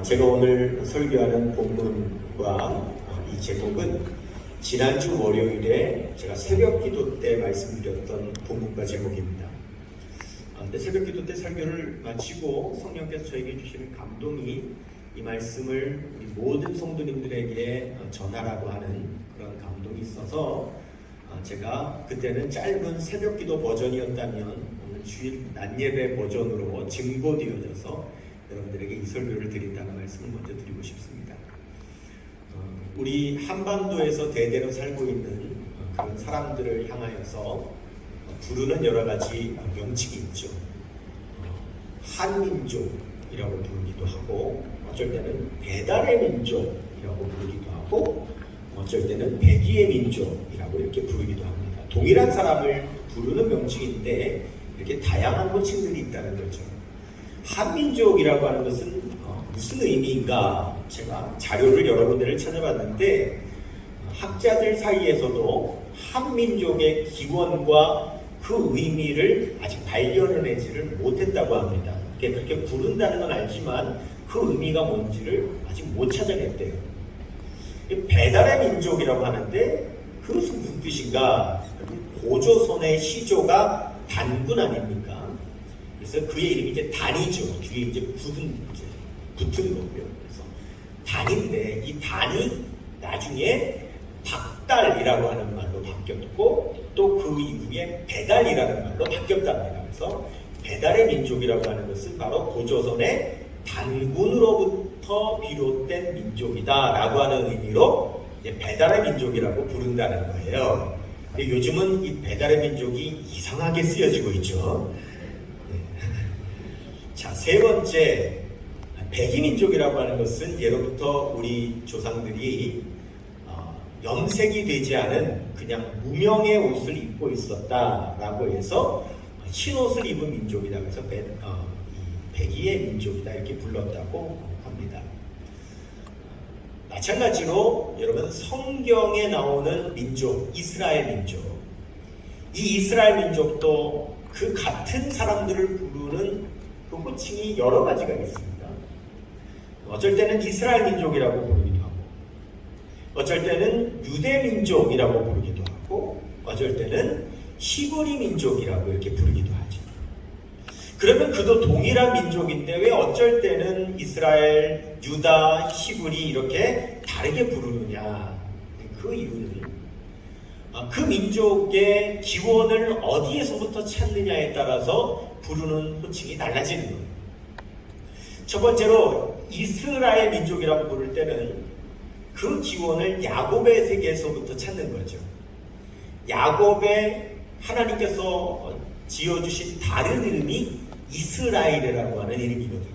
제가 오늘 설교하는 본문과 이 제목은 지난주 월요일에 제가 새벽 기도 때 말씀드렸던 본문과 제목입니다. 근데 새벽 기도 때 설교를 마치고 성령께서 저에게 주시는 감동이 이 말씀을 우리 모든 성도님들에게 전하라고 하는 그런 감동이 있어서 제가 그때는 짧은 새벽 기도 버전이었다면 오늘 주일 낮 예배 버전으로 증보되어져서 여러분들에게 이 설교를 드린다는 말씀을 먼저 드리고 싶습니다. 우리 한반도에서 대대로 살고 있는 그런 사람들을 향하여서 부르는 여러 가지 명칭이 있죠. 한민족이라고 부르기도 하고, 어쩔 때는 배달의 민족이라고 부르기도 하고, 어쩔 때는 백의의 민족이라고 이렇게 부르기도 합니다. 동일한 사람을 부르는 명칭인데 이렇게 다양한 호칭들이 있다는 거죠. 한민족이라고 하는 것은 무슨 의미인가? 제가 자료를 여러 군데를 찾아봤는데 학자들 사이에서도 한민족의 기원과 그 의미를 아직 발견해내지를 못했다고 합니다. 그렇게 부른다는 건 알지만 그 의미가 뭔지를 아직 못 찾아냈대요. 배달의 민족이라고 하는데 그것은 무슨 뜻인가? 고조선의 시조가 단군 아닙니까? 그래서 그의 이름이 이제 단이죠. 뒤에 이제 붙은 거고요. 그래서 단인데 이 단이 나중에 박달이라고 하는 말로 바뀌었고 또 그 이후에 배달이라는 말로 바뀌었답니다. 그래서 배달의 민족이라고 하는 것은 바로 고조선의 단군으로부터 비롯된 민족이다라고 하는 의미로 배달의 민족이라고 부른다는 거예요. 근데 요즘은 이 배달의 민족이 이상하게 쓰여지고 있죠. 자, 세 번째, 백의민족이라고 하는 것은 예로부터 우리 조상들이 염색이 되지 않은 그냥 무명의 옷을 입고 있었다라고 해서 흰옷을 입은 민족이다. 그래서 백의의 민족이다 이렇게 불렀다고 합니다. 마찬가지로 여러분 성경에 나오는 민족, 이스라엘 민족, 이 이스라엘 민족도 그 같은 사람들을 부르는 그 호칭이 여러 가지가 있습니다. 어쩔 때는 이스라엘 민족이라고 부르기도 하고, 어쩔 때는 유대 민족이라고 부르기도 하고, 어쩔 때는 히브리 민족이라고 이렇게 부르기도 하죠. 그러면 그도 동일한 민족인데 왜 어쩔 때는 이스라엘, 유다, 히브리 이렇게 다르게 부르느냐? 그 이유는 그 민족의 기원을 어디에서부터 찾느냐에 따라서 부르는 호칭이 달라지는 거예요. 첫 번째로 이스라엘 민족이라고 부를 때는 그 기원을 야곱의 세계에서부터 찾는 거죠. 야곱의 하나님께서 지어주신 다른 이름이 이스라엘이라고 하는 이름이거든요.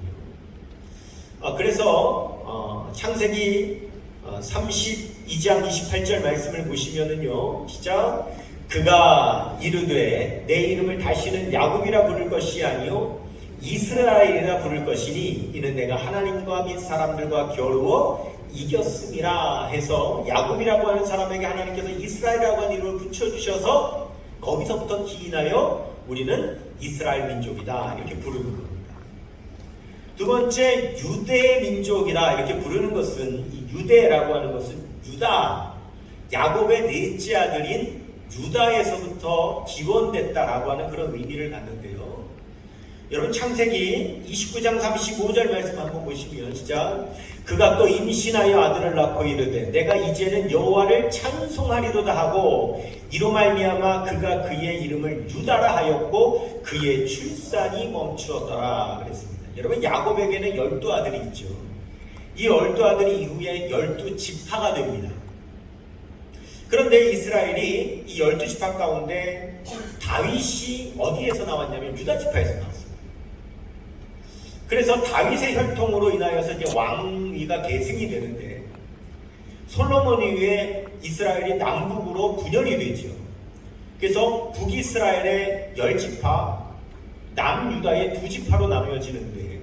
그래서 창세기 32장 28절 말씀을 보시면은요, 시작. 그가 이르되 내 이름을 다시는 야곱이라 부를 것이 아니요 이스라엘이라 부를 것이니 이는 내가 하나님과 및 사람들과 겨루어 이겼음이라 해서 야곱이라고 하는 사람에게 하나님께서 이스라엘이라고 하는 이름을 붙여주셔서 거기서부터 기인하여 우리는 이스라엘 민족이다 이렇게 부르는 겁니다. 두 번째, 유대 민족이다 이렇게 부르는 것은, 이 유대라고 하는 것은 유다, 야곱의 넷째 아들인 유다에서부터 기원됐다라고 하는 그런 의미를 갖는데요. 여러분 창세기 29장 35절 말씀 한번 보시면 시작. 그가 또 임신하여 아들을 낳고 이르되 내가 이제는 여호와를 찬송하리로다 하고 이로 말미암아 그가 그의 이름을 유다라 하였고 그의 출산이 멈추었더라 그랬습니다. 여러분 야곱에게는 12아들이 있죠. 이 12아들이 이후에 12지파가 됩니다. 그런데 이스라엘이 이 12지파 가운데 다윗이 어디에서 나왔냐면 유다지파에서 나왔습니다. 그래서 다윗의 혈통으로 인하여서 이제 왕위가 계승이 되는데 솔로몬 이후에 이스라엘이 남북으로 분열이 되죠. 그래서 북이스라엘의 10지파, 남유다의 2지파로 나누어지는데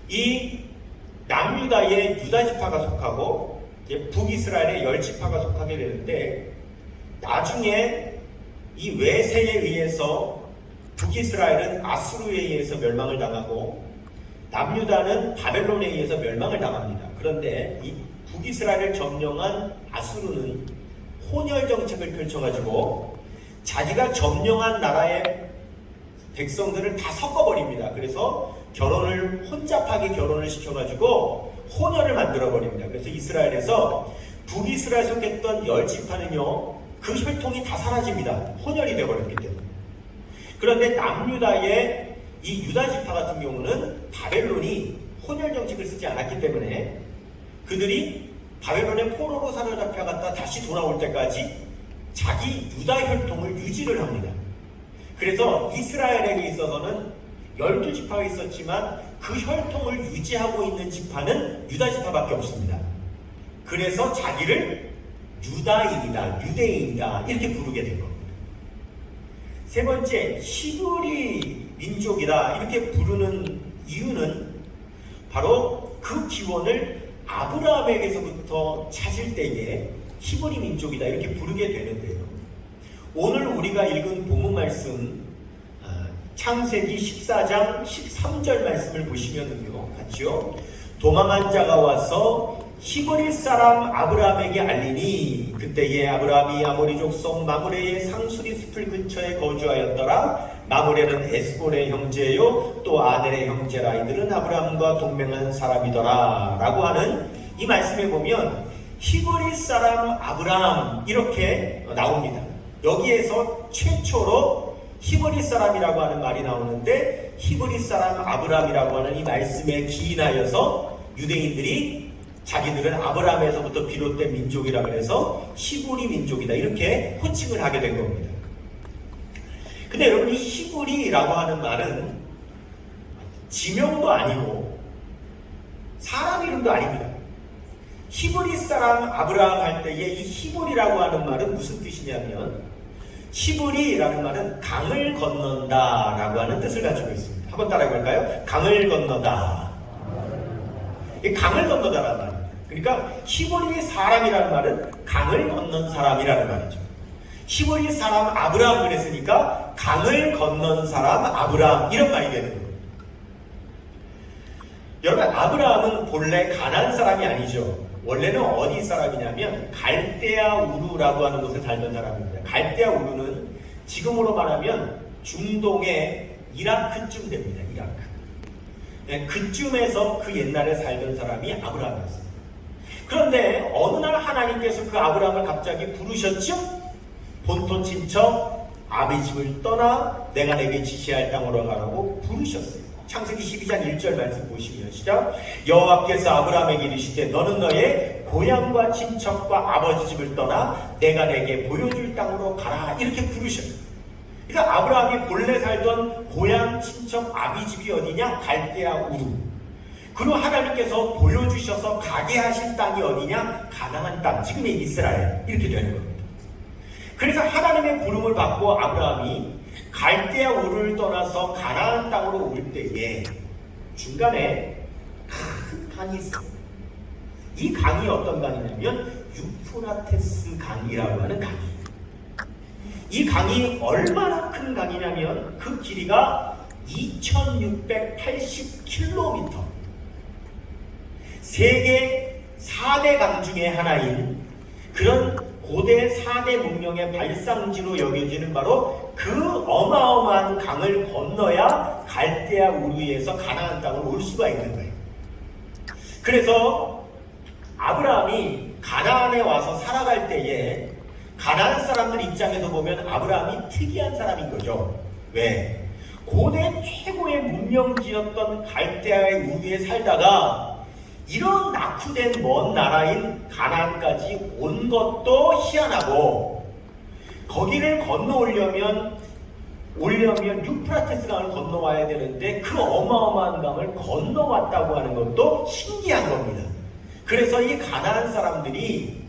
이 남유다의 유다지파가 속하고 북이스라엘의 10지파가 속하게 되는데 나중에 이 외세에 의해서 북이스라엘은 아수르에 의해서 멸망을 당하고 남유다는 바벨론에 의해서 멸망을 당합니다. 그런데 이 북이스라엘을 점령한 아수르는 혼혈 정책을 펼쳐가지고 자기가 점령한 나라의 백성들을 다 섞어버립니다. 그래서 혼잡하게 결혼을 시켜가지고 혼혈을 만들어버립니다. 그래서 이스라엘에서 북이스라엘 속했던 10지파는요, 그 혈통이 다 사라집니다. 혼혈이 되어버렸기 때문에. 그런데 남유다의 이 유다지파 같은 경우는 바벨론이 혼혈 정책을 쓰지 않았기 때문에 그들이 바벨론의 포로로 사로잡혀갔다 다시 돌아올 때까지 자기 유다 혈통을 유지를 합니다. 그래서 이스라엘에게 있어서는 12지파가 있었지만 그 혈통을 유지하고 있는 지파는 유다지파밖에 없습니다. 그래서 자기를 유다인이다, 유대인이다 이렇게 부르게 된 겁니다. 세 번째, 히브리 민족이다 이렇게 부르는 이유는 바로 그 기원을 아브라함에게서부터 찾을 때에 히브리 민족이다 이렇게 부르게 되는데요. 오늘 우리가 읽은 본문 말씀 창세기 14장 13절 말씀을 보시면은요, 같이요. 도망한 자가 와서 히브리 사람 아브라함에게 알리니 그때에 아브라함이 아모리 족속 마므레의 상수리 숲을 근처에 거주하였더라. 마므레는 에스골의 형제요 또 아넬의 형제라. 이들은 아브라함과 동맹한 사람이더라 라고 하는 이 말씀에 보면 히브리 사람 아브라함 이렇게 나옵니다. 여기에서 최초로 히브리 사람이라고 하는 말이 나오는데 히브리 사람 아브라함이라고 하는 이 말씀에 기인하여서 유대인들이 자기들은 아브라함에서부터 비롯된 민족이라 그래서 히브리 민족이다 이렇게 호칭을 하게 된 겁니다. 근데 여러분, 이 히브리라고 하는 말은 지명도 아니고 사람 이름도 아닙니다. 히브리 사람 아브라함 할 때에 이 히브리라고 하는 말은 무슨 뜻이냐면, 히브리라는 말은 강을 건넌다 라고 하는 뜻을 가지고 있습니다. 한번 따라해 볼까요? 강을 건너다. 이 강을 건너다라는 말입니다. 그러니까 히브리 사람이라는 말은 강을 건넌 사람이라는 말이죠. 히브리 사람 아브라함 그랬으니까 강을 건넌 사람 아브라함 이런 말이 되는 겁니다. 여러분, 아브라함은 본래 가나안 사람이 아니죠. 원래는 어디 사람이냐면 갈대아 우르라고 하는 곳에 살던 사람입니다. 갈대아 우르는 지금으로 말하면 중동의 이라크쯤 됩니다. 이라크. 네, 그쯤에서 그 옛날에 살던 사람이 아브라함이었습니다. 그런데 어느 날 하나님께서 그 아브라함을 갑자기 부르셨죠? 본토 친척 아비집을 떠나 내가 내게 지시할 땅으로 가라고 부르셨어요. 창세기 12장 1절 말씀 보시면 시작. 여호와께서 아브라함에게 이르시되 너는 너의 고향과 친척과 아버지 집을 떠나 내가 내게 보여줄 땅으로 가라 이렇게 부르셨어요. 그러니까 아브라함이 본래 살던 고향 친척 아비집이 어디냐? 갈대아 우르. 그리고 하나님께서 보여주셔서 가게 하신 땅이 어디냐? 가나안 땅, 지금의 이스라엘 이렇게 되는 겁니다. 그래서 하나님의 부름을 받고 아브라함이 갈대아 우르를 떠나서 가나안 땅으로 올 때에 중간에 큰 강이 있어요. 이 강이 어떤 강이냐면 유프라테스 강이라고 하는 강이에요. 이 강이 얼마나 큰 강이냐면 그 길이가 2680km. 세계 4대 강 중에 하나인 그런 고대 4대 문명의 발상지로 여겨지는 바로 그 어마어마한 강을 건너야 갈대아 우르에서 가나안 땅으로 올 수가 있는 거예요. 그래서 아브라함이 가나안에 와서 살아갈 때에 가나안 사람들 입장에서 보면 아브라함이 특이한 사람인 거죠. 왜? 고대 최고의 문명지였던 갈대아의 우르에 살다가 이런 낙후된 먼 나라인 가나안까지 온 것도 희한하고 거기를 건너오려면 유프라테스 강을 건너와야 되는데 그 어마어마한 강을 건너왔다고 하는 것도 신기한 겁니다. 그래서 이 가나안 사람들이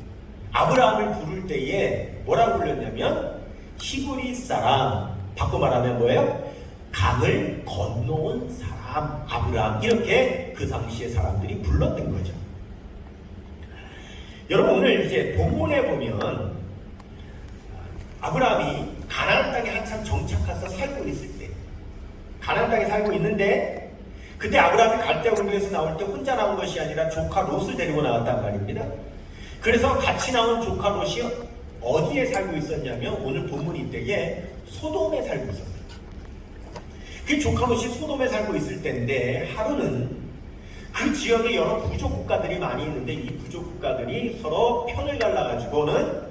아브라함을 부를 때에 뭐라고 불렀냐면 히브리 사람, 바꿔 말하면 뭐예요? 강을 건너온 사람 아브라함 이렇게 그 당시의 사람들이 불렀던 거죠. 여러분, 오늘 이제 본문에 보면 아브라함이 가나안 땅에 한참 정착해서 살고 있을 때 가나안 땅에 살고 있는데 그때 아브라함이 갈대 우르에서 나올 때 혼자 나온 것이 아니라 조카 롯을 데리고 나왔단 말입니다. 그래서 같이 나온 조카 롯이 어디에 살고 있었냐면 오늘 본문 이때에 소돔에 살고 있었어요. 그 조카 롯이 소돔에 살고 있을 때인데 하루는 그 지역에 여러 부족 국가들이 많이 있는데 이 부족 국가들이 서로 편을 갈라가지고는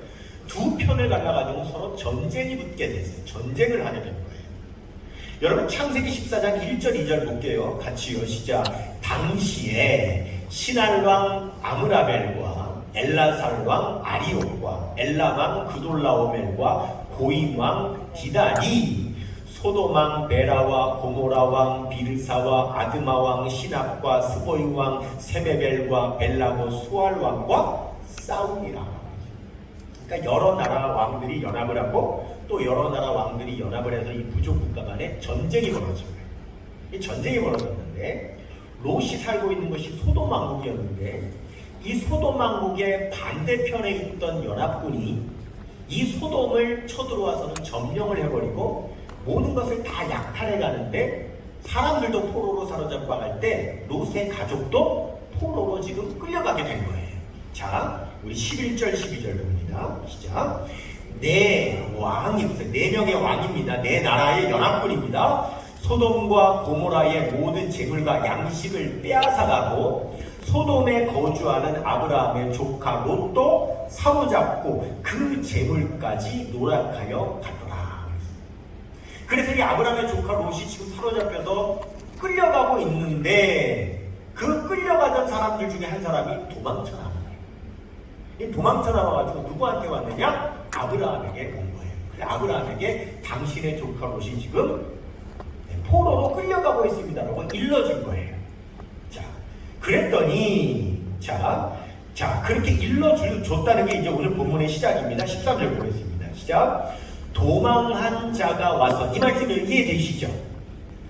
두 편을 갈라가지고 서로 전쟁이 붙게 됐어요. 전쟁을 하게 된 거예요. 여러분 창세기 14장 1절 2절 볼게요. 같이요. 시작. 당시에 신할왕 아므라벨과 엘라살왕 아리옥과 엘람왕 그돌라오멜과 고임왕 디단이 소돔왕 베라와 고모라왕 비르사와 아드마왕 시납과 스보이왕 세메벨과 벨라고 수알왕과 싸우니라. 그러니까 여러 나라 왕들이 연합을 하고 또 여러 나라 왕들이 연합을 해서 이 부족 국가 간에 전쟁이 벌어진 거예요. 이 전쟁이 벌어졌는데 롯이 살고 있는 것이 소돔 왕국이었는데 이 소돔 왕국의 반대편에 있던 연합군이 이 소돔을 쳐들어와서는 점령을 해버리고 모든 것을 다 약탈해 가는데 사람들도 포로로 사로잡고 갈 때 롯의 가족도 포로로 지금 끌려가게 된 거예요. 자, 우리 11절 12절 봅니다. 시작. 네 왕이 있어요. 4명의 왕입니다. 4나라의 연합군입니다. 소돔과 고모라의 모든 재물과 양식을 빼앗아가고 소돔에 거주하는 아브라함의 조카 롯도 사로잡고 그 재물까지 노략하여 갔더라. 그래서 이 아브라함의 조카 롯이 지금 사로잡혀서 끌려가고 있는데 그 끌려가던 사람들 중에 한 사람이 도망쳐 나온 거예요. 이 도망쳐 나와가지고 누구한테 왔느냐? 아브라함에게 온 거예요. 그래 아브라함에게 당신의 조카 롯이 지금 포로로 끌려가고 있습니다라고 일러준 거예요. 자, 그랬더니 자 그렇게 일러줬다는 게 이제 오늘 본문의 시작입니다. 13절 보겠습니다. 시작. 도망한 자가 와서, 이 말씀이 이해되시죠?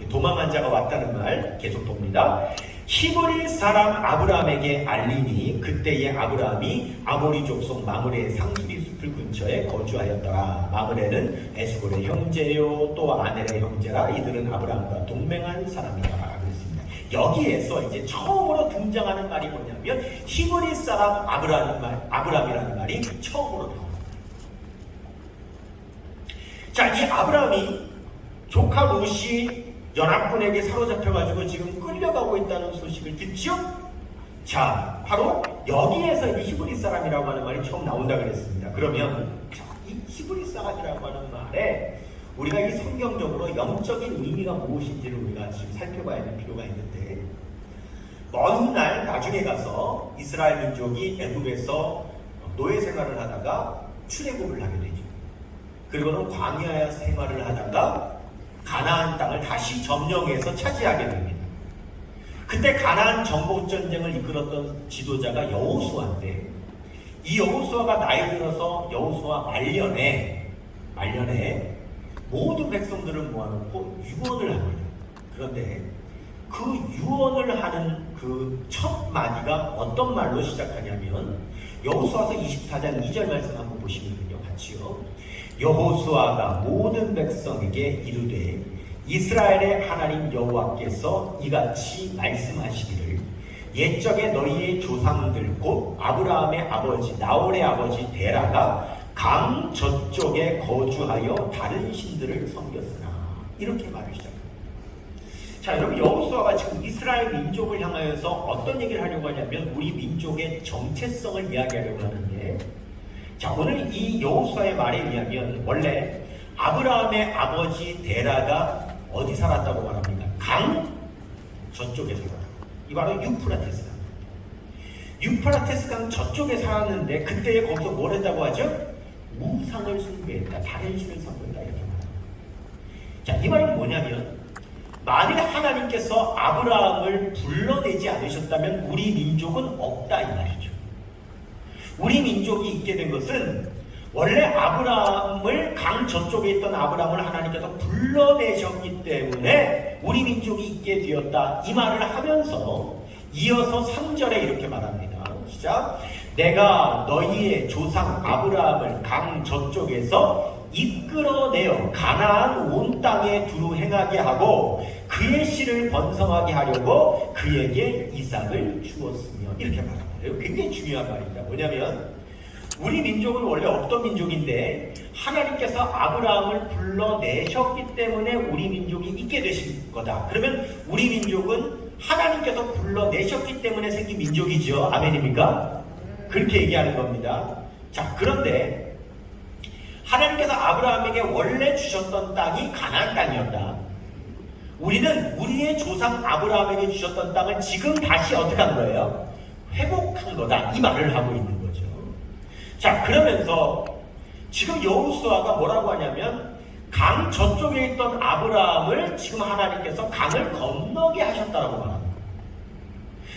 도망한 자가 왔다는 말 계속 봅니다. 히브리 사람 아브라함에게 알리니 그때의 아브라함이 아모리 족속 마므레의 상수리 숲을 근처에 거주하였더라. 마므레는 에스골의 형제요 또 아넬의 형제라. 이들은 아브라함과 동맹한 사람이더라. 그랬습니다. 여기에서 이제 처음으로 등장하는 말이 뭐냐면 히브리 사람 아브라함이라는 말이 처음으로 나옵니다. 자, 이 아브라함이 조카 롯이 연합군에게 사로잡혀가지고 지금 끌려가고 있다는 소식을 듣죠? 자, 바로 여기에서 이 히브리 사람이라고 하는 말이 처음 나온다 그랬습니다. 그러면 이 히브리 사람이라고 하는 말에 우리가 이 성경적으로 영적인 의미가 무엇인지를 우리가 지금 살펴봐야 될 필요가 있는데, 먼 날 나중에 가서 이스라엘 민족이 애굽에서 노예 생활을 하다가 출애굽을 하게 되죠. 그리고는 광야 생활을 하다가 가나안 땅을 다시 점령해서 차지하게 됩니다. 그때 가나안 정복 전쟁을 이끌었던 지도자가 여호수아인데, 이 여호수아가 나이 들어서 여호수아 말년에 모든 백성들을 모아놓고 유언을 합니다. 그런데 그 유언을 하는 그 첫 마디가 어떤 말로 시작하냐면 여호수아서 24장 2절 말씀 한번 보시면요, 같이요. 여호수아가 모든 백성에게 이르되 이스라엘의 하나님 여호와께서 이같이 말씀하시기를 옛적에 너희의 조상들 곧 아브라함의 아버지 나홀의 아버지 데라가 강 저쪽에 거주하여 다른 신들을 섬겼으나, 이렇게 말을 시작합니다. 자, 여러분, 여호수아가 지금 이스라엘 민족을 향하여서 어떤 얘기를 하려고 하냐면 우리 민족의 정체성을 이야기하려고 하는데, 자, 오늘 이 여호수아의 말에 의하면 원래 아브라함의 아버지 데라가 어디 살았다고 말합니까? 강 저쪽에 살았다. 이 바로 유프라테스 강. 유프라테스 강 저쪽에 살았는데 그때 거기서 뭘 했다고 하죠? 우상을 숭배했다. 다른 신을 섬긴다. 이렇게 말합니다. 자, 이 말은 뭐냐면 만일 하나님께서 아브라함을 불러내지 않으셨다면 우리 민족은 없다, 이 말이죠. 우리 민족이 있게 된 것은 원래 아브라함을 강 저쪽에 있던 아브라함을 하나님께서 불러내셨기 때문에 우리 민족이 있게 되었다, 이 말을 하면서 이어서 3절에 이렇게 말합니다. 시작. 내가 너희의 조상 아브라함을 강 저쪽에서 이끌어내어 가나안 온 땅에 두루 행하게 하고 그의 씨를 번성하게 하려고 그에게 이삭을 주었으며 이렇게 말합니다. 굉장히 중요한 말입니다. 뭐냐면 우리 민족은 원래 없던 민족인데 하나님께서 아브라함을 불러내셨기 때문에 우리 민족이 있게 되신 거다. 그러면 우리 민족은 하나님께서 불러내셨기 때문에 생긴 민족이죠. 아멘입니까? 그렇게 얘기하는 겁니다. 자, 그런데 하나님께서 아브라함에게 원래 주셨던 땅이 가나안 땅이었다. 우리는 우리의 조상 아브라함에게 주셨던 땅을 지금 다시 어떻게 한 거예요? 회복한 거다. 이 말을 하고 있는 거죠. 자, 그러면서 지금 여호수아가 뭐라고 하냐면 강 저쪽에 있던 아브라함을 지금 하나님께서 강을 건너게 하셨다라고 말합니다.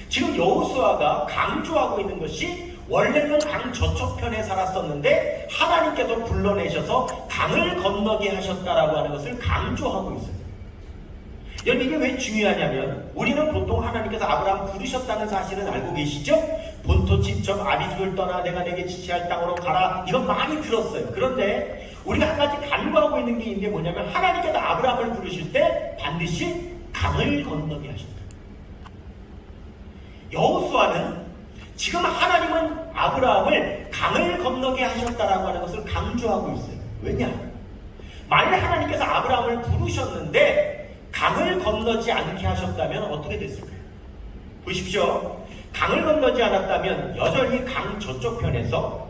지금 여호수아가 강조하고 있는 것이 원래는 강 저쪽 편에 살았었는데 하나님께서 불러내셔서 강을 건너게 하셨다라고 하는 것을 강조하고 있어요. 여러분, 이게 왜 중요하냐면 우리는 보통 하나님께서 아브라함 부르셨다는 사실은 알고 계시죠? 본토 친척 아비집을 떠나 내가 내게 지시할 땅으로 가라, 이건 많이 들었어요. 그런데 우리가 한 가지 간과하고 있는 게 있는 게 뭐냐면 하나님께서 아브라함을 부르실 때 반드시 강을 건너게 하셨다. 여호수아는 지금 하나님은 아브라함을 강을 건너게 하셨다라고 하는 것을 강조하고 있어요. 왜냐? 만일 하나님께서 아브라함을 부르셨는데 강을 건너지 않게 하셨다면 어떻게 됐을까요? 보십시오. 강을 건너지 않았다면 여전히 강 저쪽 편에서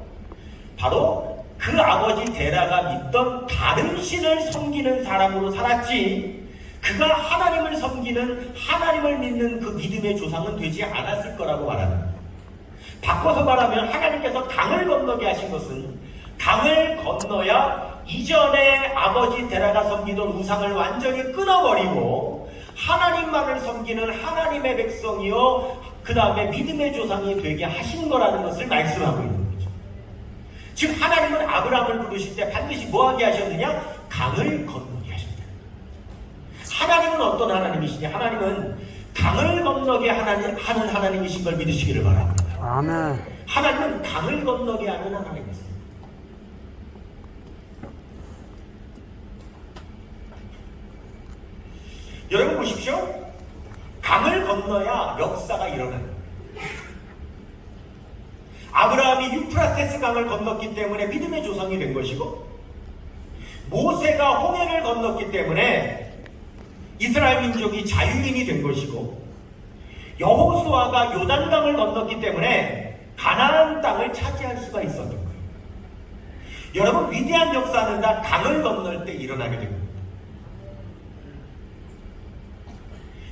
바로 그 아버지 데라가 믿던 다른 신을 섬기는 사람으로 살았지, 그가 하나님을 섬기는, 하나님을 믿는 그 믿음의 조상은 되지 않았을 거라고 말하는 거예요. 바꿔서 말하면 하나님께서 강을 건너게 하신 것은 강을 건너야 이전에 아버지 데라가 섬기던 우상을 완전히 끊어버리고 하나님만을 섬기는 하나님의 백성이요, 그 다음에 믿음의 조상이 되게 하신 거라는 것을 말씀하고 있는 거죠. 즉 하나님은 아브라함을 부르실 때 반드시 뭐하게 하셨느냐? 강을 건너게 하셨다. 하나님은 어떤 하나님이시냐? 하나님은 강을 건너게 하는 하나님이신 걸 믿으시기를 바랍니다. 아멘. 하나님은 강을 건너게 하는 하나님이세요. 여러분 보십시오. 강을 건너야 역사가 일어나요. 아브라함이 유프라테스 강을 건넜기 때문에 믿음의 조상이 된 것이고, 모세가 홍해를 건넜기 때문에 이스라엘 민족이 자유인이 된 것이고, 여호수아가 요단강을 건넜기 때문에 가나안 땅을 차지할 수가 있었던 거예요. 여러분, 위대한 역사는 다 강을 건널 때 일어나게 됩니다.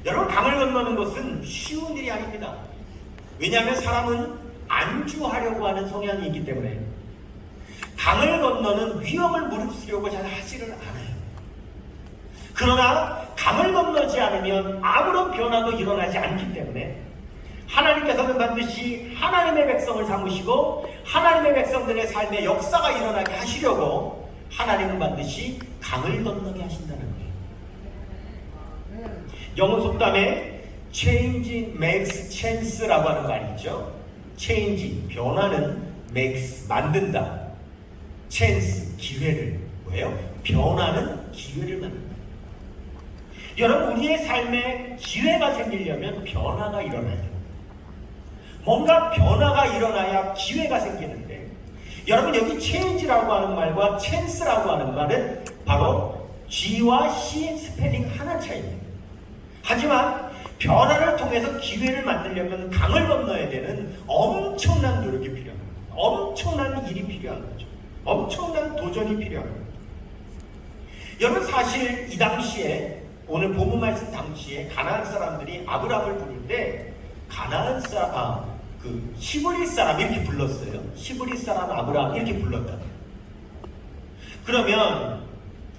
여러분, 강을 건너는 것은 쉬운 일이 아닙니다. 왜냐하면 사람은 안주하려고 하는 성향이 있기 때문에 강을 건너는 위험을 무릅쓰려고 잘 하지를 않아요. 그러나 강을 건너지 않으면 아무런 변화도 일어나지 않기 때문에 하나님께서는 반드시 하나님의 백성을 삼으시고 하나님의 백성들의 삶에 역사가 일어나게 하시려고 하나님은 반드시 강을 건너게 하신다는 거예요. 영어 속담에 change makes chance라고 하는 말이 있죠. change, 변화는 makes, 만든다. chance, 기회를. 뭐예요? 변화는 기회를 만든다. 여러분, 우리의 삶에 기회가 생기려면 변화가 일어나야 돼요. 뭔가 변화가 일어나야 기회가 생기는데, 여러분, 여기 change라고 하는 말과 chance라고 하는 말은 바로 G와 C 스펠링 하나 차이입니다. 하지만 변화를 통해서 기회를 만들려면 강을 건너야 되는 엄청난 노력이 필요합니다. 엄청난 일이 필요한 거죠. 엄청난 도전이 필요한 겁니다. 여러분, 사실 이 당시에, 오늘 본문 말씀 당시에 가나안 사람들이 아브라함을 부를 때 가나안 사람, 히브리 사람 이렇게 불렀어요. 히브리 사람 아브라함 이렇게 불렀다. 그러면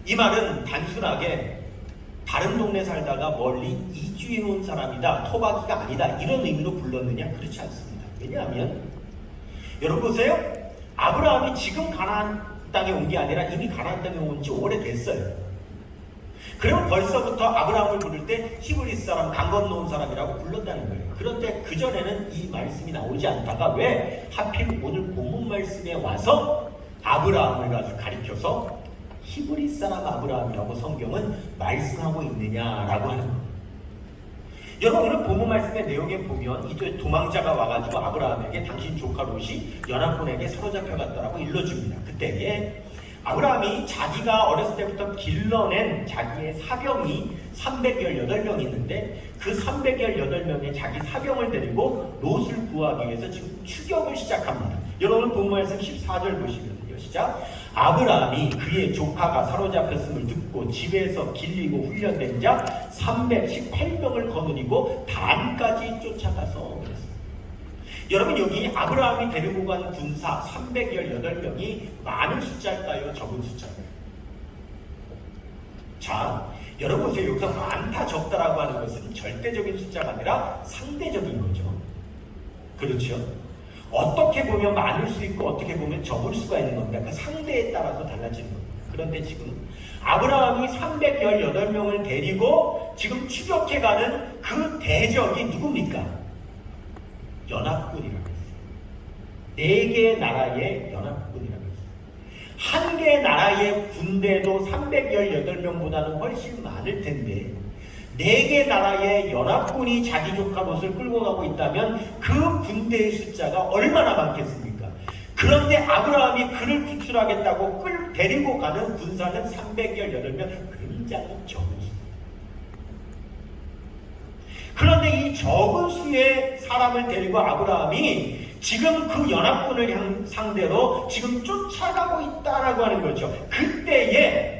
이 말은 단순하게 다른 동네 살다가 멀리 이주해 온 사람이다, 토박이가 아니다, 이런 의미로 불렀느냐? 그렇지 않습니다. 왜냐하면 여러분 보세요. 아브라함이 지금 가나안 땅에 온 게 아니라 이미 가나안 땅에 온 지 오래됐어요. 그러면 벌써부터 아브라함을 부를 때 히브리 사람, 강 건너온 사람이라고 불렀다는 거예요. 그런데 그전에는 이 말씀이 나오지 않다가 왜 하필 오늘 본문 말씀에 와서 아브라함을 가지고 가리켜서 히브리 사람 아브라함이라고 성경은 말씀하고 있느냐라고 하는 겁니다. 여러분 오늘 본문 말씀의 내용에 보면 이제 도망자가 와가지고 아브라함에게 당신 조카 롯이 연합군에게 사로잡혀 갔다라고 일러줍니다. 그때에 아브라함이 자기가 어렸을 때부터 길러낸 자기의 사병이 318명이 있는데 그 318명의 자기 사병을 데리고 롯을 구하기 위해서 지금 추격을 시작합니다. 여러분 본문 말씀 14절 보시면요. 시작. 아브라함이 그의 조카가 사로잡혔음을 듣고 집에서 길리고 훈련된 자 318명을 거느리고 단까지 쫓아가서 그랬습니다. 여러분 여기 아브라함이 데리고 간 군사 318명이 많은 숫자일까요? 적은 숫자일까요? 자, 여러분 보세요. 여기서 많다 적다라고 하는 것은 절대적인 숫자가 아니라 상대적인 거죠. 그렇죠? 어떻게 보면 많을 수 있고 어떻게 보면 적을 수가 있는 겁니다. 그 상대에 따라서 달라지는 겁니다. 그런데 지금 아브라함이 318명을 데리고 지금 추격해가는 그 대적이 누굽니까? 연합군이라고 했어요. 4개의 나라의 연합군이라고 했어요. 한 개의 나라의 군대도 318명보다는 훨씬 많을 텐데 4개 나라의 연합군이 자기 조카 롯을 끌고 가고 있다면 그 군대의 숫자가 얼마나 많겠습니까? 그런데 아브라함이 그를 구출하겠다고 데리고 가는 군사는 318명, 굉장히 적은 수. 그런데 이 적은 수의 사람을 데리고 아브라함이 지금 그 연합군을 상대로 지금 쫓아가고 있다라고 하는 거죠. 그때에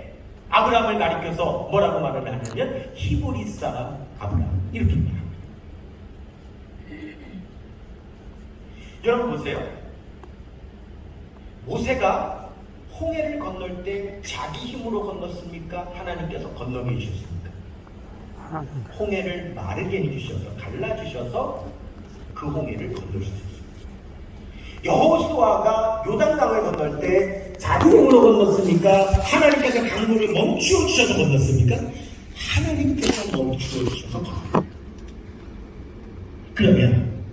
아브라함을 가리켜서 뭐라고 말을 하냐면 히브리 사람 아브라함 이렇게 말합니다. 여러분 보세요. 모세가 홍해를 건널 때 자기 힘으로 건넜습니까? 하나님께서 건너게 해주셨습니까? 홍해를 마르게 해주셔서 갈라주셔서 그 홍해를 건너주셨습니다. 여호수아가 요단강을 건널 때 자기 힘으로 건넜습니까? 하나님께서 강물을 멈추어 주셔서 건넜습니까? 하나님께서 멈추어 주셔서 건넜습니다. 그러면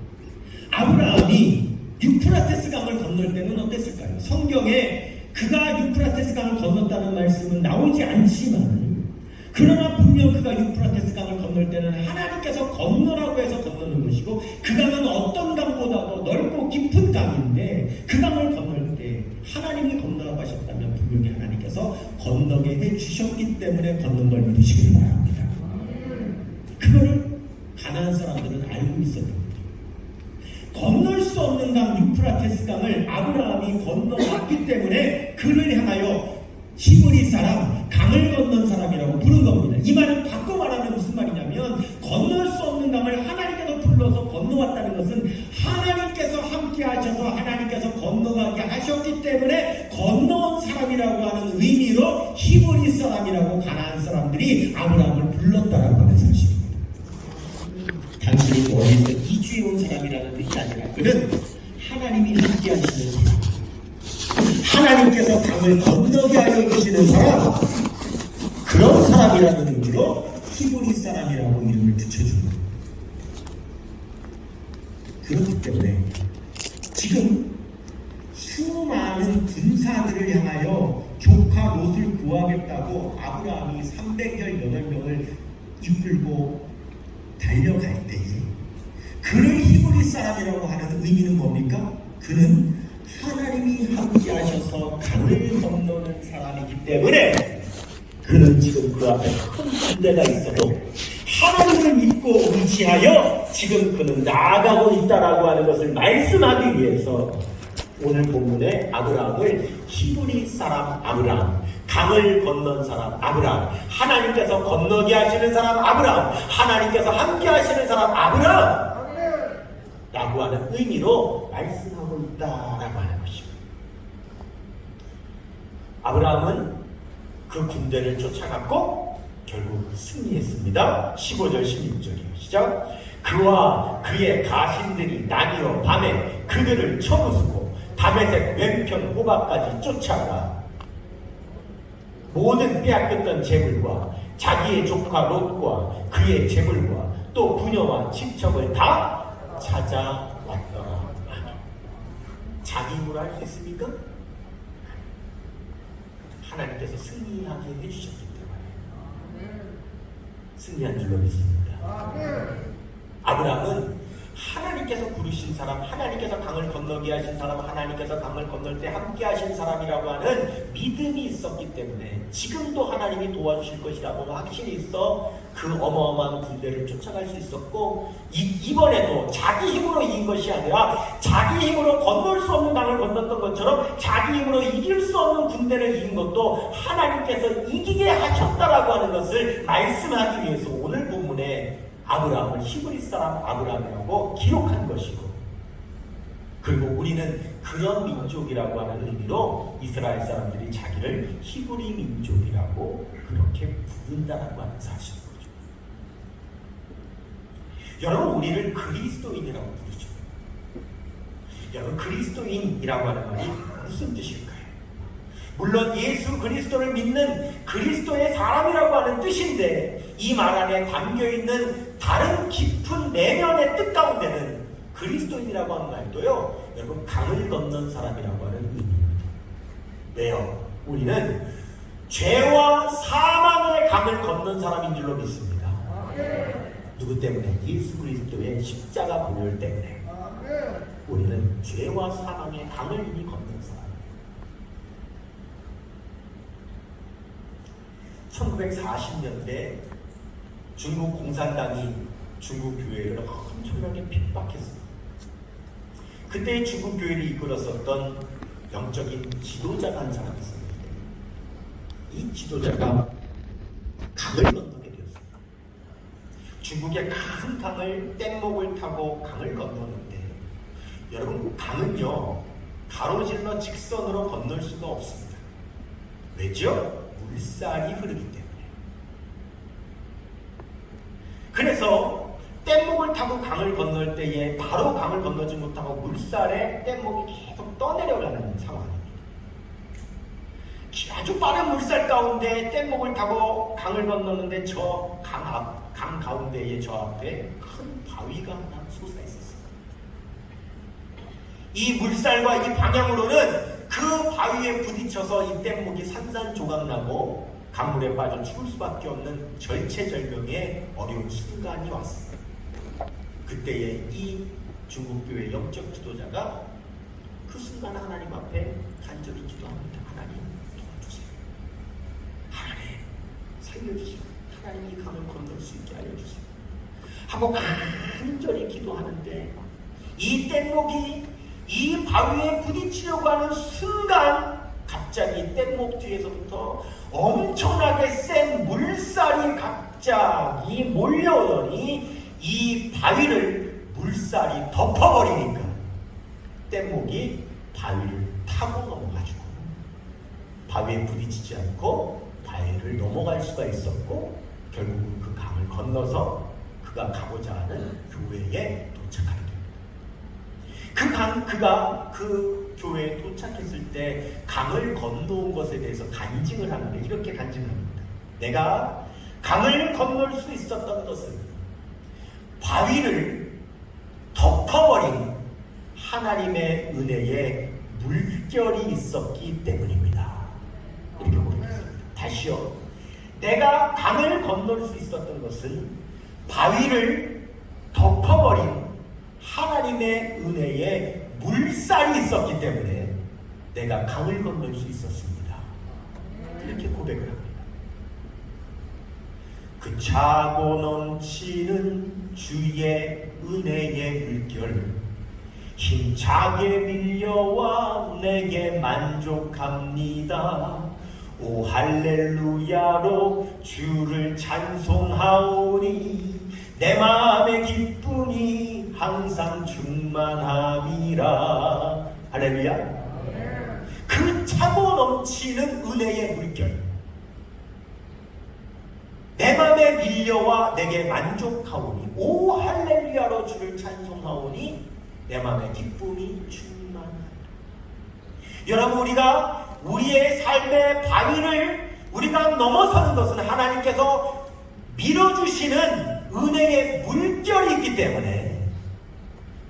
아브라함이 유프라테스 강을 건널 때는 어땠을까요? 성경에 그가 유프라테스 강을 건넜다는 말씀은 나오지 않지만 그러나 분명 그가 유프라테스 강을 건널 때는 하나님께서 건너라고 해서 건너는 것이고 그 강은 어떤 강보다도 넓고 깊은 강인데 그 강을 건널 때 하나님이 건너라고 하셨다면 분명히 하나님께서 건너게 해주셨기 때문에 걷는 걸 믿으시길 바랍니다. 그거를 가나안 사람들은 알고 있었던 거예요. 건널 수 없는 강 유프라테스 강을 아브라함이 건너왔기 때문에 그를 향하여 히브리 사람, 강을 건넌 사람이라고 부른 겁니다. 이 말은 바꿔 말하면 무슨 말이냐면 건널 수 없는 강을 하나님께서 불러서 건너왔다는 것은 하나님께서 함께 하셔서 하나님께서 건너가게 하셨기 때문에 건너온 사람이라고 하는 의미로 히브리 사람이라고 가나안 사람들이 아브라함을 불렀다라고 하는 사실입니다. 단순히 멀리서 이주해 온 사람이라는 뜻이 아니라 그는 하나님이 함께 하시는 사람, 하나님께서 강을 건너게 하여 주시는 사람, 그런 사람이라는 의미로 히브리 사람이라고 이름을 붙여줍니다. 그렇기 때문에 지금 수많은 군사들을 향하여 조카 롯을 구하겠다고 아브라함이 318명을 이끌고 달려갈 때에 그를 히브리 사람이라고 하는 의미는 뭡니까? 그는 하나님이 함께 하셔서 강을 건너는 사람이기 때문에 그는 지금 그 앞에 큰 군대가 있어도 하나님을 믿고 의지하여 지금 그는 나아가고 있다라고 하는 것을 말씀하기 위해서 오늘 본문에 아브라함을 히브리 사람 아브라함, 강을 건넌 사람 아브라함, 하나님께서 건너게 하시는 사람 아브라함, 하나님께서 함께 하시는 사람 아브라함 라고 하는 의미로 말씀하고 있다라고 하는 것입니다. 아브라함은 그 군대를 쫓아갔고 결국 승리했습니다. 15절 16절이요. 시작. 그와 그의 가신들이 나뉘어 밤에 그들을 쳐부수고 다메섹 왼편 호박까지 쫓아가 모든 빼앗겼던 재물과 자기의 조카 롯과 그의 재물과 또 부녀와 친척을 다 찾아왔더라. 자기 힘으로 할 수 있습니까? 하나님께서 승리하게 해주셨기 때문에 승리한 줄로 믿습니다. 아브라함은 하나님께서 부르신 사람, 하나님께서 강을 건너게 하신 사람, 하나님께서 강을 건널 때 함께 하신 사람이라고 하는 믿음이 있었기 때문에 지금도 하나님이 도와주실 것이라고 확신이 있어 그 어마어마한 군대를 쫓아갈 수 있었고, 이번에도 자기 힘으로 이긴 것이 아니라 자기 힘으로 건널 수 없는 강을 건넜던 것처럼 자기 힘으로 이길 수 없는 군대를 이긴 것도 하나님께서 이기게 하셨다라고 하는 것을 말씀하기 위해서 오늘 본문에 아브라함을 히브리 사람 아브라함이라고 기록한 것이고, 그리고 우리는 그런 민족이라고 하는 의미로 이스라엘 사람들이 자기를 히브리 민족이라고 그렇게 부른다라고 하는 사실인 거죠. 여러분, 우리를 그리스도인이라고 부르죠. 여러분, 그리스도인이라고 하는 말이 무슨 뜻일까요? 물론 예수 그리스도를 믿는 그리스도의 사람이라고 하는 뜻인데, 이 말 안에 담겨있는 다른 깊은 내면의 뜻 가운데는 그리스도인이라고 하는 말도요, 여러분, 강을 건넌 사람이라고 하는 의미입니다. 왜요? 우리는 죄와 사망의 강을 건넌 사람인 줄로 믿습니다. 누구 때문에? 예수 그리스도의 십자가 보혈 때문에 우리는 죄와 사망의 강을 이미 건넌 사람이에요. 1940년대 중국 공산당이 중국 교회를 엄청나게 핍박했어요. 그때 중국 교회를 이끌었었던 영적인 지도자가 한 사람이 있었는데, 이 지도자가 강을 건너게 되었어요. 중국의 큰 강을, 뗏목을 타고 강을 건너는데, 여러분, 강은요 가로질러 직선으로 건널 수가 없습니다. 왜죠? 물살이 흐르기 때문에. 그래서 뗏목을 타고 강을 건널 때에 바로 강을 건너지 못하고 물살에 뗏목이 계속 떠내려가는 상황입니다. 아주 빠른 물살 가운데 뗏목을 타고 강을 건너는데 저 강 가운데에 저 앞에 큰 바위가 하나 솟아 있었어요. 이 물살과 이 방향으로는 그 바위에 부딪혀서 이 뗏목이 산산조각나고 강물에 빠져 죽을 수밖에 없는 절체절명의 어려운 순간이 왔습니다. 그때에 이 중국교회 영적 지도자가 그 순간 하나님 앞에 간절히 기도합니다. 하나님 도와주세요. 하나님 살려주세요. 하나님 이 강을 건널 수 있게 알려주세요. 하고 간절히 기도하는데 이 뗏목이 이 바위에 부딪히려고 하는 순간 갑자기 뗏목 뒤에서부터 엄청나게 센 물살이 갑자기 몰려오더니 이 바위를 물살이 덮어버리니까 뗏목이 바위를 타고 넘어가지고 바위에 부딪히지 않고 바위를 넘어갈 수가 있었고, 결국은 그 강을 건너서 그가 가고자 하는 교회에 도착하게 됩니다. 그가 그 교회에 도착했을 때 강을 건너온 것에 대해서 간증을 하는데 이렇게 간증을 합니다. 내가 강을 건널 수 있었던 것은 바위를 덮어버린 하나님의 은혜에 물결이 있었기 때문입니다. 이렇게 고백했습니다. 다시요. 내가 강을 건널 수 있었던 것은 바위를 덮어버린 하나님의 은혜에 물살이 있었기 때문에 내가 강을 건널 수 있었습니다. 이렇게 고백을 합니다. 그 차고 넘치는 주의 은혜의 물결 힘차게 밀려와 내게 만족합니다. 오 할렐루야로 주를 찬송하오니 내 마음의 기쁨이 항상 충만함이라. 할렐루야. 그 차고 넘치는 은혜의 물결 내 맘에 밀려와 내게 만족하오니 오 할렐루야로 주를 찬송하오니 내 맘에 기쁨이 충만하다. 여러분, 우리가 우리의 삶의 바위를 우리가 넘어서는 것은 하나님께서 밀어주시는 은혜의 물결이 있기 때문에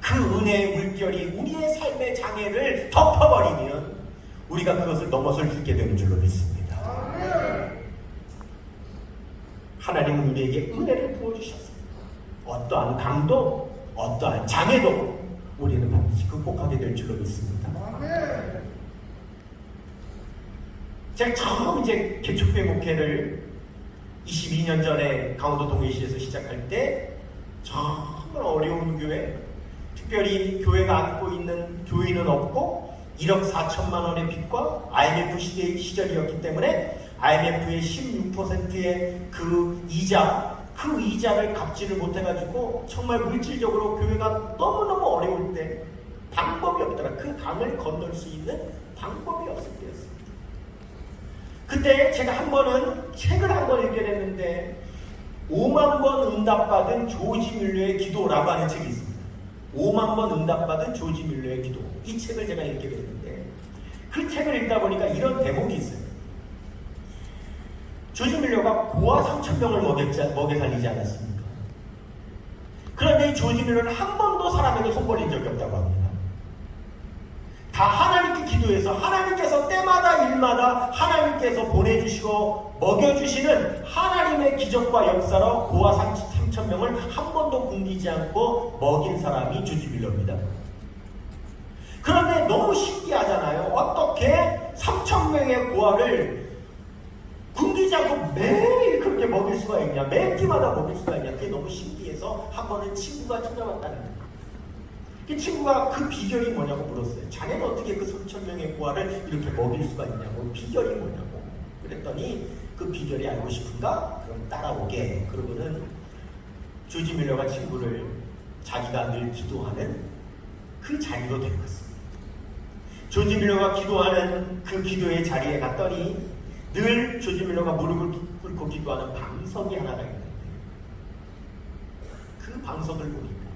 그 은혜의 물결이 우리의 삶의 장애를 덮어버리면 우리가 그것을 넘어설 수 있게 되는 줄로 믿습니다. 하나님은 우리에게 은혜를 부어주셨습니다. 어떠한 강도, 어떠한 장애도 우리는 반드시 극복하게 될 줄로 믿습니다. 제가 처음 이제 개척교회 목회를 22년 전에 강원도 동해시에서 시작할 때 정말 어려운 교회, 특별히 교회가 안고 있는 교인은 없고 1억 4천만 원의 빚과 IMF 시절이었기 때문에 IMF의 16%의 그 이자를 갚지를 못해가지고 정말 물질적으로 교회가 너무너무 어려울 때 방법이 없더라. 그 강을 건널 수 있는 방법이 없을 때였습니다. 그때 제가 책을 한 번 읽게 됐는데 5만 번 응답받은 조지 뮬러의 기도라고 하는 책이 있습니다. 5만 번 응답받은 조지 뮬러의 기도. 이 책을 제가 읽게 됐는데 그 책을 읽다 보니까 이런 대목이 있어요. 조지 뮬러가 고아 3,000명을 먹여 살리지 않았습니까? 그런데 이 조지 뮬러는 한 번도 사람에게 손 벌린 적이 없다고 합니다. 다 하나님께 기도해서 하나님께서 때마다 일마다 하나님께서 보내주시고 먹여주시는 하나님의 기적과 역사로 고아 3,000명을 한 번도 굶기지 않고 먹인 사람이 조지 뮬러입니다. 그런데 너무 신기하잖아요. 어떻게 3,000명의 고아를 굶기지 않고 매일 그렇게 먹일 수가 있냐, 매 끼마다 먹일 수가 있냐. 그게 너무 신기해서 한 번은 친구가 찾아왔다는 거예요. 그 친구가 그 비결이 뭐냐고 물었어요. 자네는 어떻게 그 3,000명의 고아를 이렇게 먹일 수가 있냐고, 비결이 뭐냐고. 그랬더니 그 비결이 알고 싶은가? 그럼 따라오게. 그러고는 조지 뮬러가 친구를 자기가 늘 기도하는 그 자리로 데려갔습니다. 조지 뮬러가 기도하는 그 기도의 자리에 갔더니 늘 조지 뮬러가 무릎을 꿇고 기도하는 방석이 하나가 있는데 그 방석을 보니까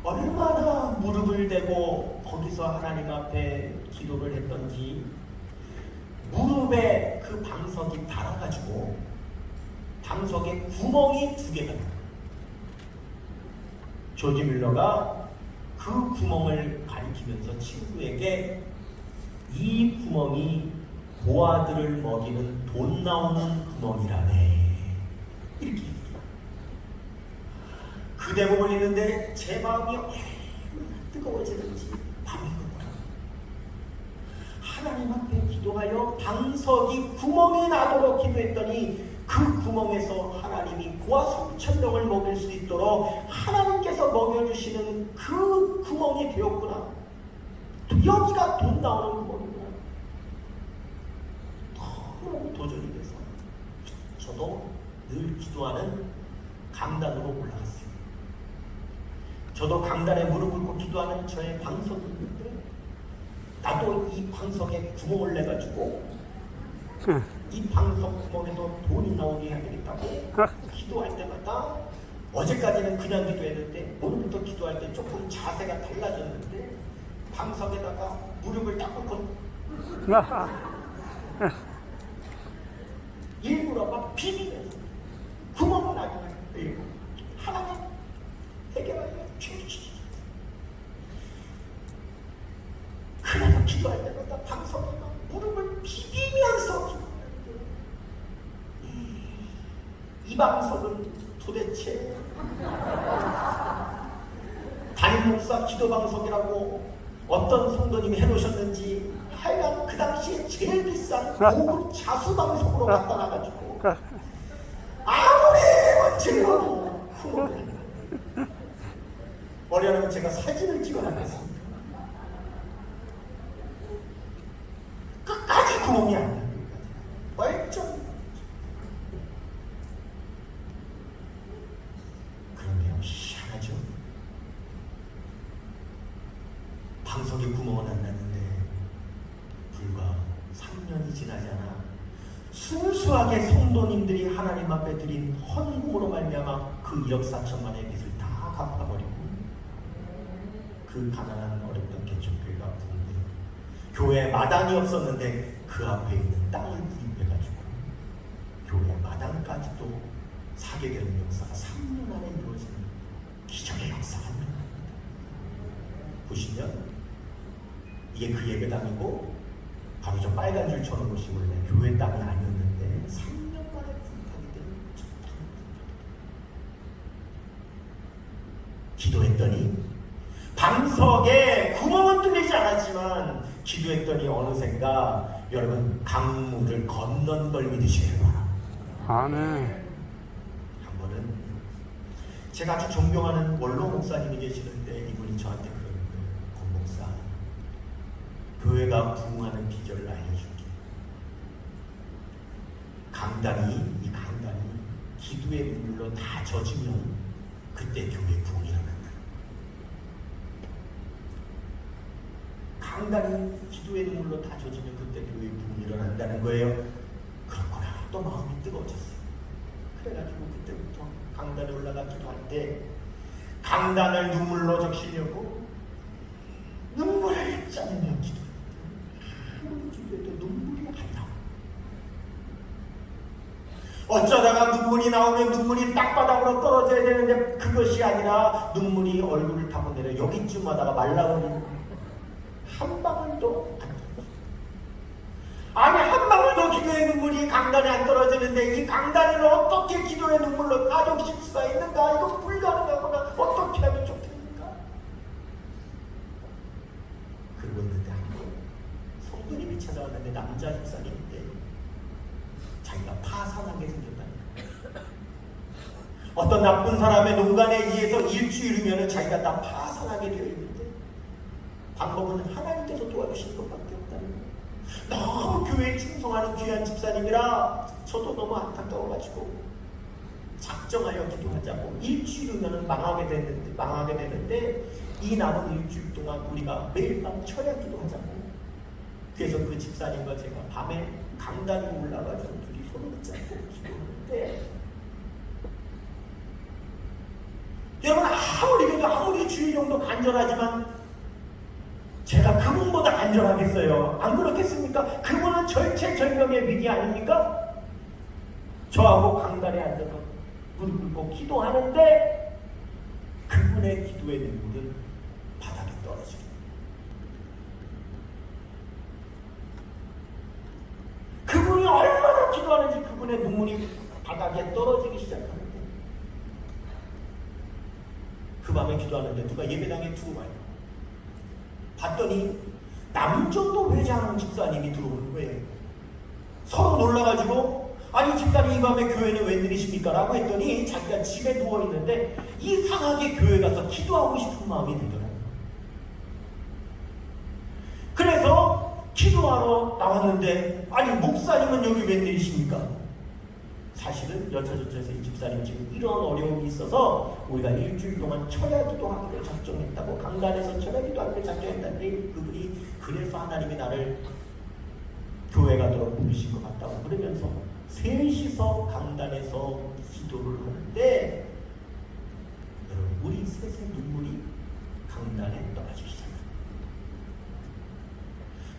얼마나 무릎을 대고 거기서 하나님 앞에 기도를 했던지 무릎에 그 방석이 닳아가지고 방석에 구멍이 2개가 나요. 조지 뮬러가 그 구멍을 가리키면서 친구에게 이 구멍이 고아들을 먹이는 돈 나오는 구멍이라네. 이렇게 얘기해요. 그 대목을 읽는데 제 마음이 얼마나 뜨거워지는지 밤이거든요. 하나님 앞에 기도하여 방석이 구멍이 나도록 기도했더니 그 구멍에서 하나님이 고아 3,000명을 먹일 수 있도록 하나님께서 먹여주시는 그 구멍이 되었구나. 여기가 돈 나오는 구멍이구나. 너무 도전이 돼서 저도 늘 기도하는 강단으로 올라갔어요. 저도 강단에 무릎 꿇고 기도하는 저의 방석이 있는데 나도 이 방석에 구멍을 내가지고 이 방석 구멍에서 돈이 나오게 해야 되겠다고 기도할 때마다 어제까지는 그냥 기도했는데 오늘부터 기도할 때 조금 자세가 달라졌는데 방석에다가 무릎을 딱 꿇고 일부러 막 비비면서 구멍을 나게 하고 하나님 해결하여 주시옵소서. 그래서 기도할 때마다 방석에 막 무릎을 비비면서 기도하는데 이 방석은 도대체 담임 목사 기도 방석이라고 어떤 성도님이 해놓으셨는지 하여간 그 당시에 제일 비싼 고급 자수 방석으로 갖다 놔가지고 아무리 원치면 구멍을 어려면 제가 사진을 찍어놨습니다. 끝까지 구멍이 안 나요. 멀쩡. 그런데요, 희한하죠. 방석에 구멍은 안 났는데 불과 3년이 지나지 않아 순수하게 성도님들이 하나님 앞에 드린 헌금으로 말미암아 그 1억 4천만의 빚을 다 갚아버리고 그 가난한 어렵던 개척교회가 붕괴. 교회 마당이 없었는데 그 앞에 있는 땅을 구입해가지고 교회 마당까지도 사게 되는 역사가 3년 안에 이루어지는 기적의 역사가 있는 겁니다. 보시면 이게 그 예배당이고 바로 저 빨간 줄 쳐놓은 곳이 원래 교회 땅이 아니었는데 3년 만에 분탕이 된 기도했더니 방석에 구멍은 뚫리지 않았지만 기도했더니 어느샌가 여러분 강물을 건넌 걸 믿으시길 바랍니다. 아멘. 한 번은 제가 아주 존경하는 원로 목사님이 계시는데 이분이 저한테 그러는 거예요. 권 목사, 교회가 부흥하는 비결을 알려줄게. 이 강단이 기도의 물로 다 젖으면 그때 교회 부흥이 일어난다. 강단이 기도의 눈물로 다 젖으면 그때 교회 부흥이 일어난다는 거예요. 그렇구나. 또 마음이 뜨거워졌어요. 그래가지고 그때부터 강단에 올라가 기도할 때 강단을 눈물로 적시려고 눈물을 짜내며 기도했어요. 아무리 기도해도 눈물이 안 나와. 어쩌다가 눈물이 나오면 눈물이 땅바닥으로 떨어져야 되는데 그것이 아니라 눈물이 얼굴을 타고 내려 여기쯤 하다가 말라버리는 한 방울도 안 떨어져. 아니 한 방울도 기도의 눈물이 강단에 안 떨어지는데 이 강단에는 어떻게 기도의 눈물로 가족실 수가 있는가? 이거 불가능하구나. 어떻게 하면 좋겠는가? 그러고 있는데 한번 성도님이 찾아왔는데 남자 집사님인데 자기가 파산하게 생겼다니까. 어떤 나쁜 사람의 농간에 의해서 일주일이면 자기가 다 파산하게 되어 있는데 방법은 하나님께서 도와주시는 것밖에 없다는 거예요. 너무 교회에 충성하는 귀한 집사님이라 저도 너무 안타까워가지고 작정하여 기도하자고 일주일이면 망하게 되는데 이 남은 일주일 동안 우리가 매일 밤 철야 기도하자고. 그래서 그 집사님과 제가 밤에 강단에 올라가서 둘이 손을 잡고 기도하는데 여러분 아무리 주의 정도 간절하지만 제가 그분보다 간절하겠어요? 안 그렇겠습니까? 그분은 절체절명의 위기 아닙니까? 저하고 강단에 앉아서 무릎 꿇고 기도하는데 그분의 기도의 눈물은 바닥에 떨어지고 그분이 얼마나 기도하는지 그분의 눈물이 바닥에 떨어지기 시작하는데 그 밤에 기도하는데 누가 예배당에 두고 와요. 봤더니 남전도 회장 집사님이 들어오는 거예요. 서로 놀라가지고 아니 집사님 이 밤에 교회는 웬일이십니까? 라고 했더니 자기가 집에 누워있는데 이상하게 교회 가서 기도하고 싶은 마음이 들더라고요. 그래서 기도하러 나왔는데 아니 목사님은 여기 웬일이십니까? 사실은 여차저차해서 이 집사님 지금 이런 어려움이 있어서 우리가 일주일 동안 철야 기도하기로 작정했다고 강단에서 철야 기도하기로 작정했다는데 그분이 그래서 하나님이 나를 교회 가도록 부르신 것 같다고 그러면서 셋이서 강단에서 기도를 하는데 여러분 우리 셋의 눈물이 강단에 떨어지기 시작합니다.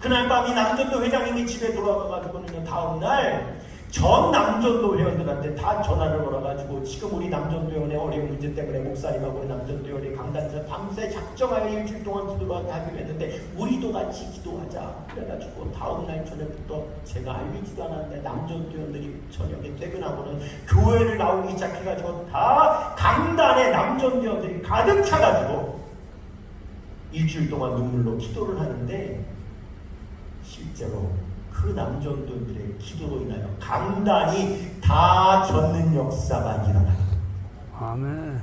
그날 밤 이 남전도 회장님이 집에 돌아가가지고는 다음날 전 남전도 회원들한테 다 전화를 걸어가지고 지금 우리 남전도 회원의 어려운 문제 때문에 목사님하고 우리 남전도 회원이 강단에서 밤새 작정하여 일주일 동안 기도를 하기로 했는데 우리도 같이 기도하자. 그래가지고 다음날 저녁부터 제가 알리지도 않았는데 남전도 회원들이 저녁에 퇴근하고는 교회를 나오기 시작해가지고 다 강단에 남전도 회원들이 가득 차가지고 일주일 동안 눈물로 기도를 하는데 실제로 그 남전도들의 기도로 인하여 강단이 다 젖는 역사가 일어납니다. 아멘.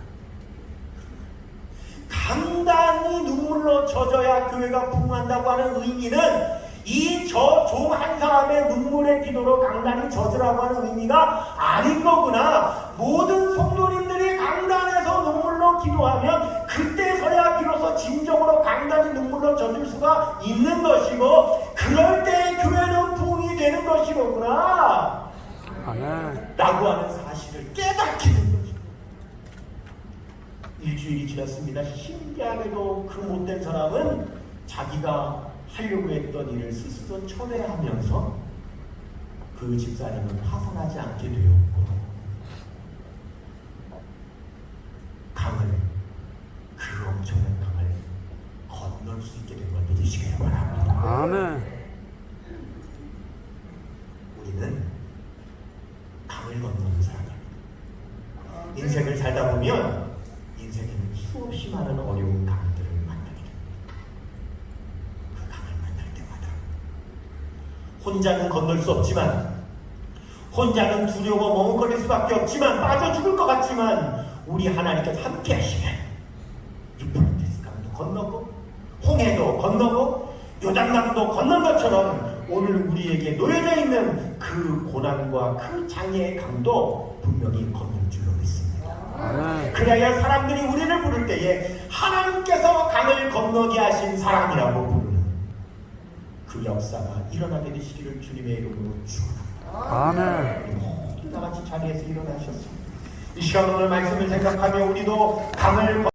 강단이 눈물로 젖어야 교회가 부흥한다고 하는 의미는 이 저 종 한 사람의 눈물의 기도로 강단이 젖으라고 하는 의미가 아닌 거구나. 모든 성도님들이 강단에서 눈물로 기도하면 그때서야 비로소 진정으로 강단이 눈물로 젖을 수가 있는 것이고 그럴 때 교회는 부흥이 되는 것이로구나 라고 하는 사실을 깨닫게 된 거죠. 일주일이 지났습니다. 신기하게도 그 못된 사람은 자기가 하려고 했던 일을 스스로 철회하면서 그 집사님은 파산하지 않게 되었고 그 엄청난 강을 건널 수 있게 된 걸 믿으시길 바랍니다. 아멘. 인생을 살다 보면 인생에는 수없이 많은 어려운 강들을 만나게 됩니다. 그 강을 만날 때마다 혼자는 건널 수 없지만, 혼자는 두려워 머뭇거릴 수밖에 없지만, 빠져 죽을 것 같지만 우리 하나님께서 함께 하시면 유프라테스 강도 건너고 홍해도 건너고 요단강도 건넌 것처럼 오늘 우리에게 놓여져 있는 그 고난과 그 장애의 강도 분명히 건널 줄로 믿습니다. 아멘. 그래야 사람들이 우리를 부를 때에 하나님께서 강을 건너게 하신 사람이라고 부르는 그 역사가 일어나게 되시기를 주님의 이름으로 축원합니다. 아멘. 모두 다 같이 자리에서 일어나셨습니다. 이 시간 오늘 말씀을 생각하며 우리도 강을